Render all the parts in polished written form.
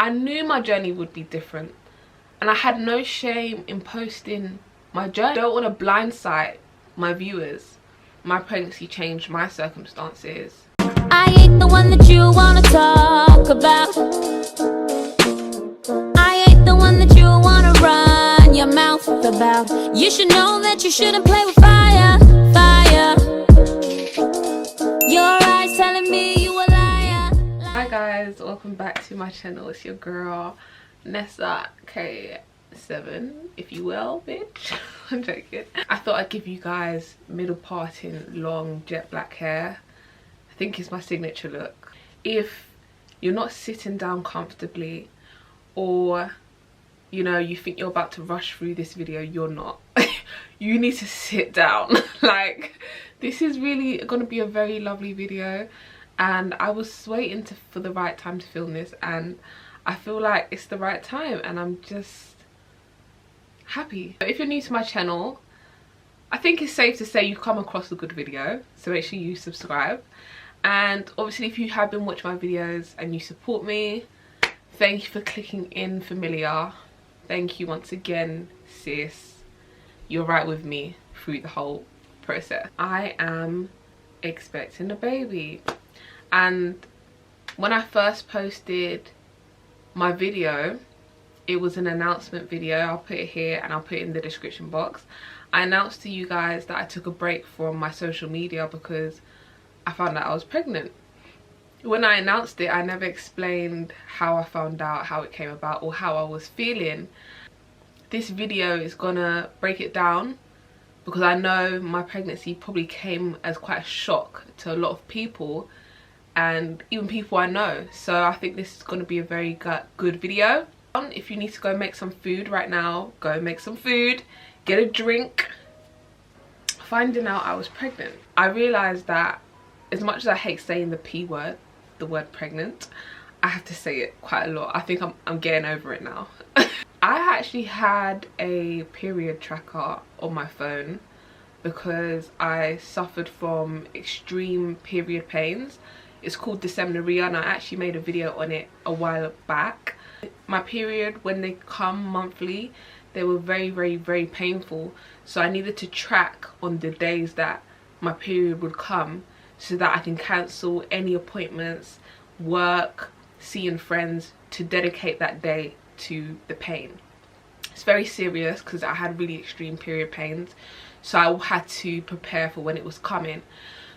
I knew my journey would be different, and I had no shame in posting my journey. I don't want to blindside my viewers. My pregnancy changed my circumstances. I ain't the one that you wanna talk about. I ain't the one that you wanna run your mouth about. You should know that you shouldn't play with fire, fire. Your eyes telling me you a liar. Hi guys, welcome back to my channel. It's your girl Nessa K7, if you will, bitch. I'm joking. I thought I'd give you guys middle parting long jet black hair. I think it's my signature look. If you're not sitting down comfortably, or you know, you think you're about to rush through this video, you're not. You need to sit down. Like, this is really gonna be a very lovely video, and I was waiting for the right time to film this, and I feel like it's the right time, and I'm just happy. If you're new to my channel, I think it's safe to say you've come across a good video, so make sure you subscribe. And obviously, if you have been watching my videos and you support me, thank you for clicking in familiar. Thank you once again, sis. You're right with me through the whole process. I am expecting a baby, and when I first posted my video, it was an announcement video. I'll put it here and I'll put it in the description box. I announced to you guys that I took a break from my social media because I found out I was pregnant. When I announced it, I never explained how I found out, how it came about, or how I was feeling. This video is gonna break it down because I know my pregnancy probably came as quite a shock to a lot of people, and even people I know. So I think this is gonna be a very good video. If you need to go make some food right now, go make some food, get a drink. Finding out I was pregnant, I realized that as much as I hate saying the P word, the word pregnant, I have to say it quite a lot. I think I'm getting over it now. I actually had a period tracker on my phone because I suffered from extreme period pains. It's called Dysmenorrhea, and I actually made a video on it a while back. My period, when they come monthly, they were very painful, so I needed to track on the days that my period would come so that I can cancel any appointments, work, seeing friends, to dedicate that day to the pain. It's very serious because I had really extreme period pains, so I had to prepare for when it was coming.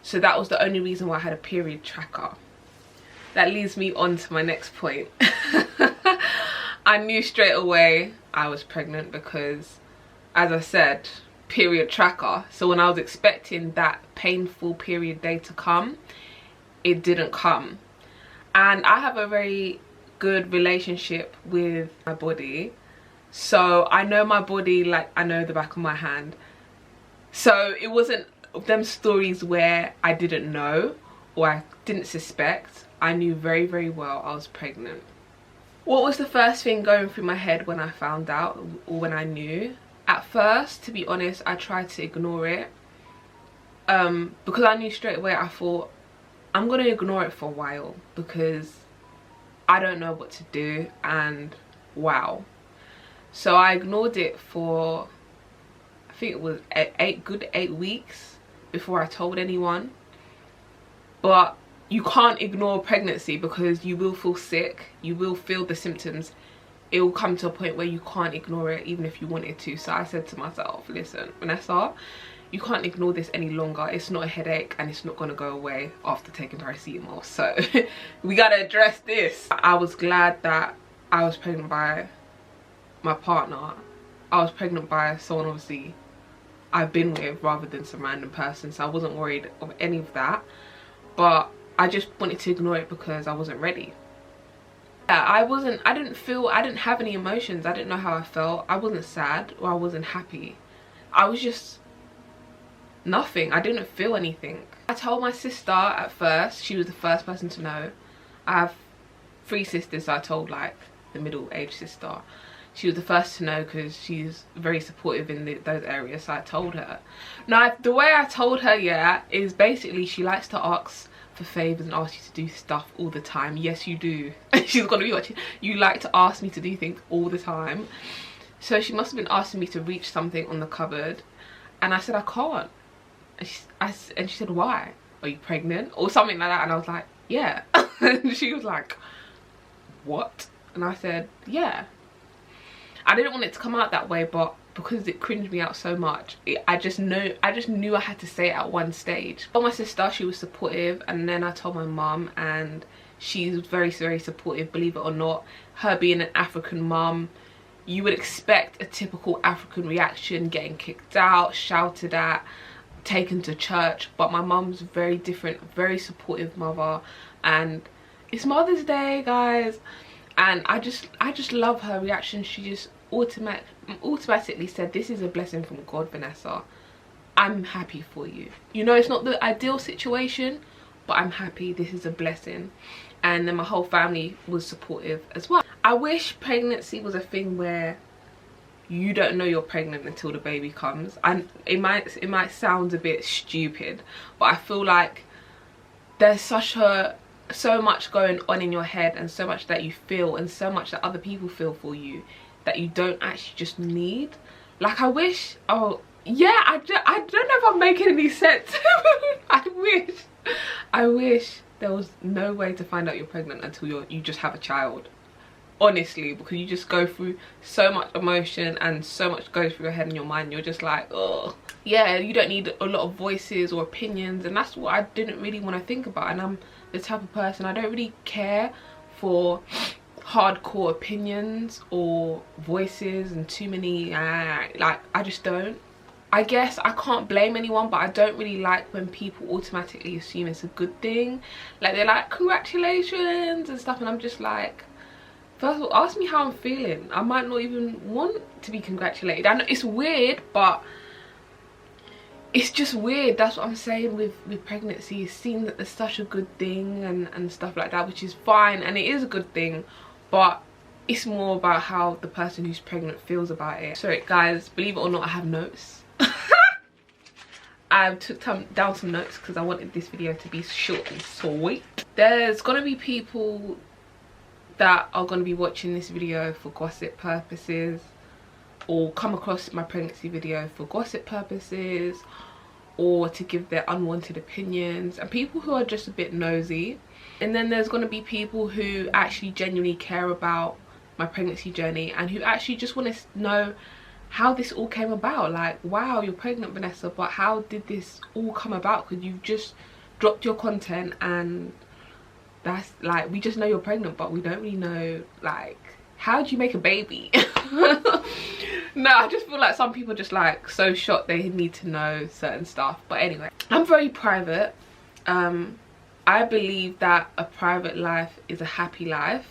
So that was the only reason why I had a period tracker. That leads me on to my next point. I knew straight away I was pregnant because, as I said, period tracker. So when I was expecting that painful period day to come, it didn't come. And I have a very good relationship with my body, so I know my body like I know the back of my hand. So it wasn't them stories where I didn't know or I didn't suspect. I knew very well I was pregnant. What was the first thing going through my head when I found out, or when I knew? At first, to be honest, I tried to ignore it because I knew straight away. I thought, I'm gonna ignore it for a while because I don't know what to do, and wow. So I ignored it for, I think it was good 8 weeks before I told anyone. But you can't ignore pregnancy because you will feel sick, you will feel the symptoms. It will come to a point where you can't ignore it even if you wanted to. So I said to myself, listen, Vanessa, you can't ignore this any longer. It's not a headache and it's not going to go away after taking paracetamol. So we got to address this. I was glad that I was pregnant by my partner. I was pregnant by someone obviously I've been with rather than some random person. So I wasn't worried of any of that. But I just wanted to ignore it because I wasn't ready. Yeah, I didn't have any emotions. I didn't know how I felt. I wasn't sad or I wasn't happy. I was just nothing. I didn't feel anything. I told my sister at first. She was the first person to know. I have 3 sisters, so I told like the middle-aged sister. She was the first to know because she's very supportive in those areas, so I told her. Now, the way I told her, yeah, is basically she likes to ask for favors and ask you to do stuff all the time. Yes, you do. She's gonna be watching. You like to ask me to do things all the time. So she must have been asking me to reach something on the cupboard, and I said I can't. And she said, why? Are you pregnant? Or something like that. And I was like, yeah. And she was like, what? And I said, yeah. I didn't want it to come out that way, but because it cringed me out so much, I just knew I had to say it at one stage. I told my sister, she was supportive, and then I told my mum, and she's very, very supportive, believe it or not. Her being an African mum, you would expect a typical African reaction, getting kicked out, shouted at, taken to church, but my mum's very different, very supportive mother. And it's Mother's Day, guys, and I just love her reaction. She just automatically said, this is a blessing from God, Vanessa. I'm happy for you. You know, it's not the ideal situation, but I'm happy. This is a blessing. And then my whole family was supportive as well. I wish pregnancy was a thing where you don't know you're pregnant until the baby comes. And it might sound a bit stupid, but I feel like there's so much going on in your head, and so much that you feel, and so much that other people feel for you, that you don't actually just need. Like, I wish, oh yeah, I don't know if I'm making any sense. I wish there was no way to find out you're pregnant until you just have a child. Honestly, because you just go through so much emotion and so much goes through your head and your mind. You're just like, oh yeah, you don't need a lot of voices or opinions, and that's what I didn't really want to think about. And I'm the type of person, I don't really care for hardcore opinions or voices and too many like, I just don't. I guess I can't blame anyone, but I don't really like when people automatically assume it's a good thing. Like, they're like, congratulations and stuff, and I'm just like, first of all, ask me how I'm feeling. I might not even want to be congratulated. I know it's weird, but it's just weird. That's what I'm saying with pregnancy. It seems that there's such a good thing and stuff like that, which is fine, and it is a good thing, but it's more about how the person who's pregnant feels about it. Sorry guys, believe it or not, I have notes. I took down some notes because I wanted this video to be short and sweet. There's gonna be people that are going to be watching this video for gossip purposes, or come across my pregnancy video for gossip purposes, or to give their unwanted opinions, and people who are just a bit nosy. And then there's going to be people who actually genuinely care about my pregnancy journey, and who actually just want to know how this all came about. Like, wow, you're pregnant, Vanessa, but how did this all come about? Because you've just dropped your content, and that's like, we just know you're pregnant, but we don't really know, like, how do you make a baby? No, I just feel like some people are just like so shocked they need to know certain stuff. But anyway, I'm very private. I believe that a private life is a happy life.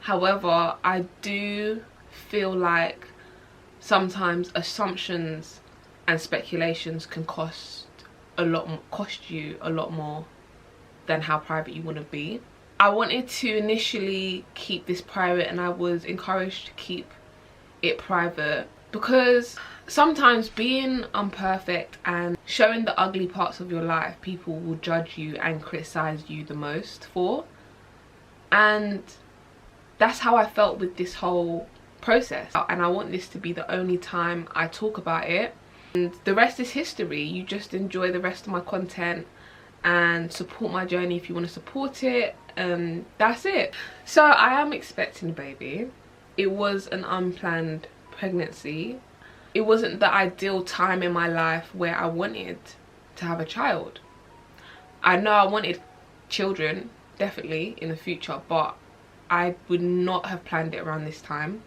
However, I do feel like sometimes assumptions and speculations can cost you a lot more than how private you want to be. I wanted to initially keep this private, and I was encouraged to keep it private because sometimes being imperfect and showing the ugly parts of your life, people will judge you and criticize you the most for. And that's how I felt with this whole process, and I want this to be the only time I talk about it, and the rest is history. You just enjoy the rest of my content and support my journey if you want to support it, and that's it. So I am expecting a baby. It was an unplanned pregnancy. It wasn't the ideal time in my life where I wanted to have a child. I know I wanted children definitely in the future, but I would not have planned it around this time.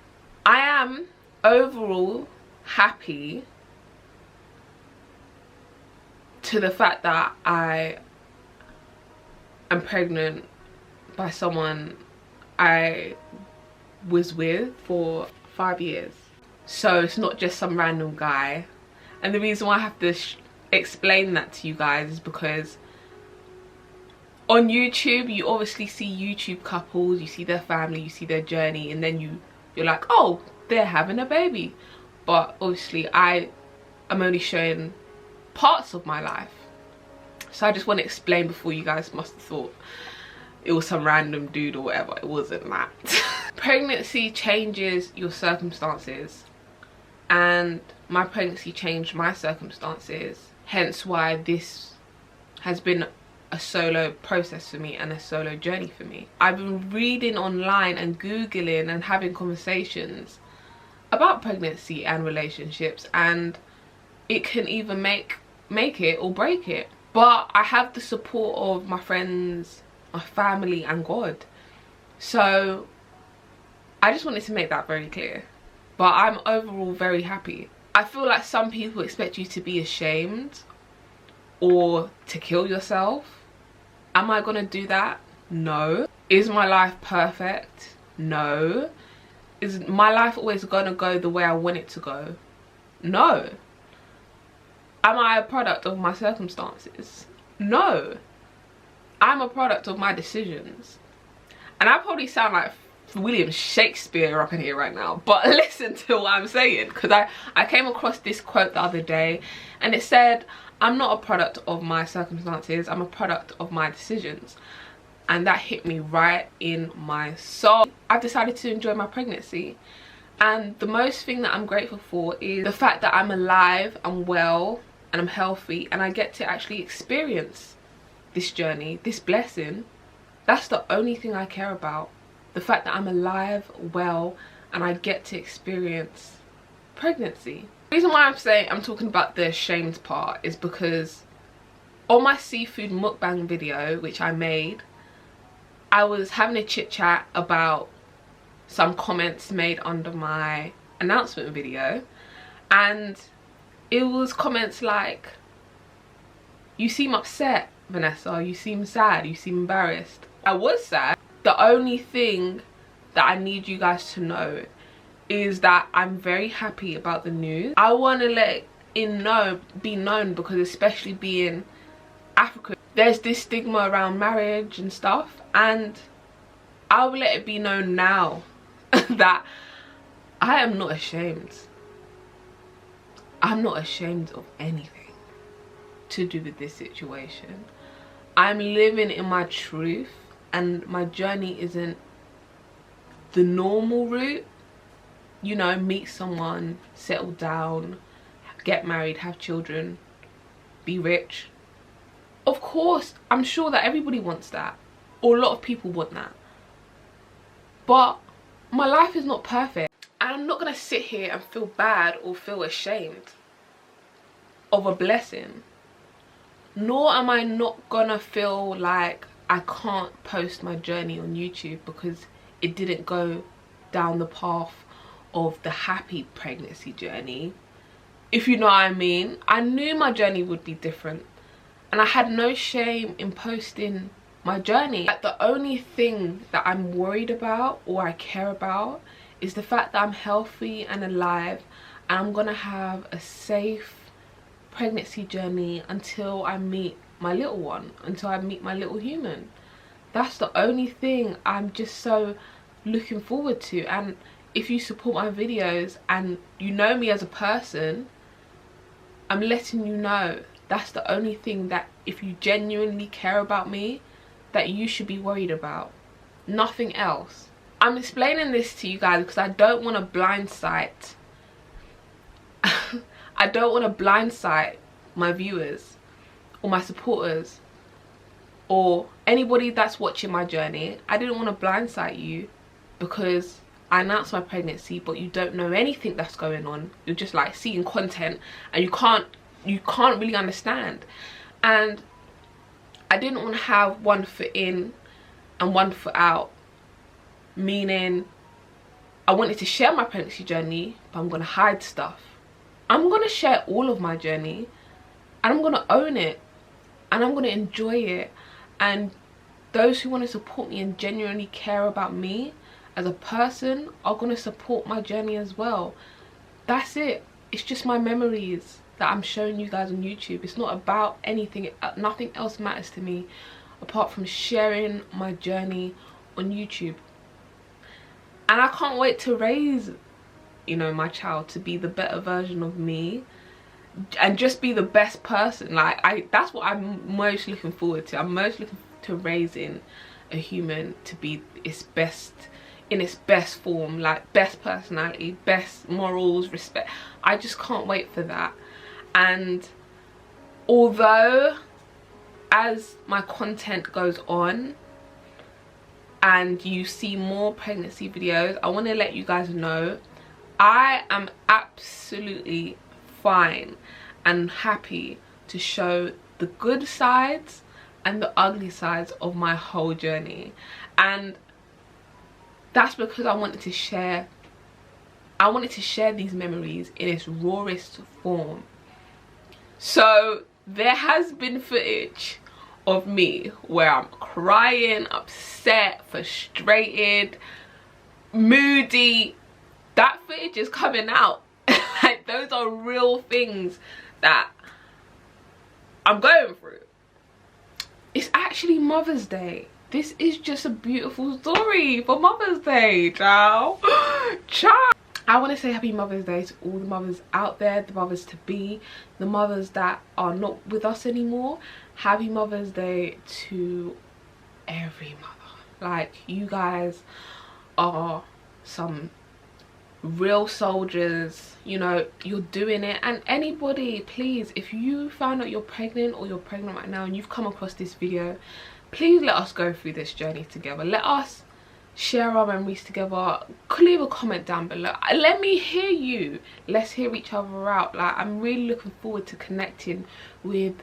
I am overall happy to the fact that I am pregnant by someone I was with for 5 years. So it's not just some random guy. And the reason why I have to explain that to you guys is because on YouTube you obviously see YouTube couples, you see their family, you see their journey, and then you're like, oh, they're having a baby. But obviously I am only showing parts of my life. So I just want to explain before you guys must have thought it was some random dude or whatever. It wasn't that. Pregnancy changes your circumstances, and my pregnancy changed my circumstances, hence why this has been a solo process for me and a solo journey for me. I've been reading online and googling and having conversations about pregnancy and relationships, and it can either make it or break it. But I have the support of my friends, my family and God. So I just wanted to make that very clear. But I'm overall very happy. I feel like some people expect you to be ashamed or to kill yourself. Am I gonna do that? No. Is my life perfect? No. Is my life always gonna go the way I want it to go? No. Am I a product of my circumstances? No. I'm a product of my decisions. And I probably sound like William Shakespeare up in here right now, but listen to what I'm saying, because I came across this quote the other day, and it said, I'm not a product of my circumstances, I'm a product of my decisions. And that hit me right in my soul. I've decided to enjoy my pregnancy, and the most thing that I'm grateful for is the fact that I'm alive, I'm well, and I'm healthy, and I get to actually experience this journey, this blessing. That's the only thing I care about. The fact that I'm alive, well, and I get to experience pregnancy. The reason why I'm talking about the ashamed part is because on my seafood mukbang video, which I made, I was having a chit chat about some comments made under my announcement video, and it was comments like, you seem upset, Vanessa, you seem sad, you seem embarrassed. I was sad. The only thing that I need you guys to know is that I'm very happy about the news. I want to let it be known, because especially being African, there's this stigma around marriage and stuff, and I will let it be known now that I am not ashamed. I'm not ashamed of anything to do with this situation. I'm living in my truth, and my journey isn't the normal route. You know, meet someone, settle down, get married, have children, be rich. Of course, I'm sure that everybody wants that, or a lot of people want that. But my life is not perfect, and I'm not gonna sit here and feel bad or feel ashamed of a blessing. Nor am I not gonna feel like I can't post my journey on YouTube because it didn't go down the path of the happy pregnancy journey, if you know what I mean. I knew my journey would be different, and I had no shame in posting my journey. Like, the only thing that I'm worried about or I care about is the fact that I'm healthy and alive, and I'm gonna have a safe pregnancy journey until I meet my little one, until I meet my little human. That's the only thing I'm just so looking forward to. And if you support my videos and you know me as a person, I'm letting you know that's the only thing that, if you genuinely care about me, that you should be worried about. Nothing else. I'm explaining this to you guys because I don't want to blindside I don't want to blindside my viewers or my supporters or anybody that's watching my journey. I didn't want to blindside you because I announced my pregnancy, but you don't know anything that's going on. You're just like seeing content and you can't really understand. And I didn't want to have one foot in and one foot out, meaning I wanted to share my pregnancy journey, but I'm going to hide stuff. I'm going to share all of my journey, and I'm going to own it, and I'm going to enjoy it. And those who want to support me and genuinely care about me as a person are going to support my journey as well. That's it. It's just my memories that I'm showing you guys on YouTube. It's not about anything. Nothing else matters to me apart from sharing my journey on YouTube. And I can't wait to raise, you know, my child to be the better version of me. and just be the best person. Like that's what I'm most looking forward to. I'm most looking to raising a human to be its best, in its best form, like best personality, best morals, respect. I just can't wait for that. And although as my content goes on and you see more pregnancy videos, I want to let you guys know I am absolutely fine and happy to show the good sides and the ugly sides of my whole journey. And that's because I wanted to share these memories in its rawest form. So there has been footage of me where I'm crying, upset, frustrated, moody. That footage is coming out. Like, those are real things that I'm going through. It's actually Mother's Day. This is just a beautiful story for Mother's Day, child. Child. I want to say happy Mother's Day to all the mothers out there, the mothers to be, the mothers that are not with us anymore. Happy Mother's Day to every mother. Like, you guys are some real soldiers, you know, you're doing it. And anybody, please, if you found out you're pregnant or you're pregnant right now and you've come across this video, please let us go through this journey together. Let us share our memories together. Leave a comment down below. Let me hear you. Let's hear each other out. Like, I'm really looking forward to connecting with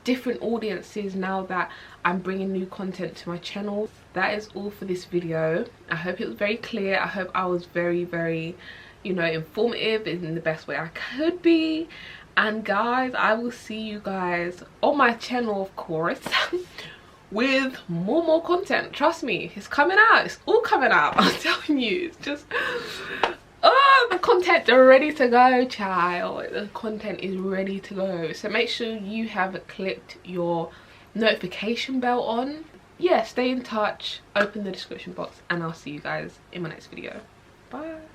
different audiences now that I'm bringing new content to my channel. That is all for this video. I hope it was very clear. I hope I was very, very, you know, informative in the best way I could be. And guys, I will see you guys on my channel, of course, with more content. Trust me, it's coming out. It's all coming out. I'm telling you, it's just, oh, the content are ready to go, child. The content is ready to go. So make sure you have clicked your notification bell on. Yeah, stay in touch, open the description box, and I'll see you guys in my next video. Bye.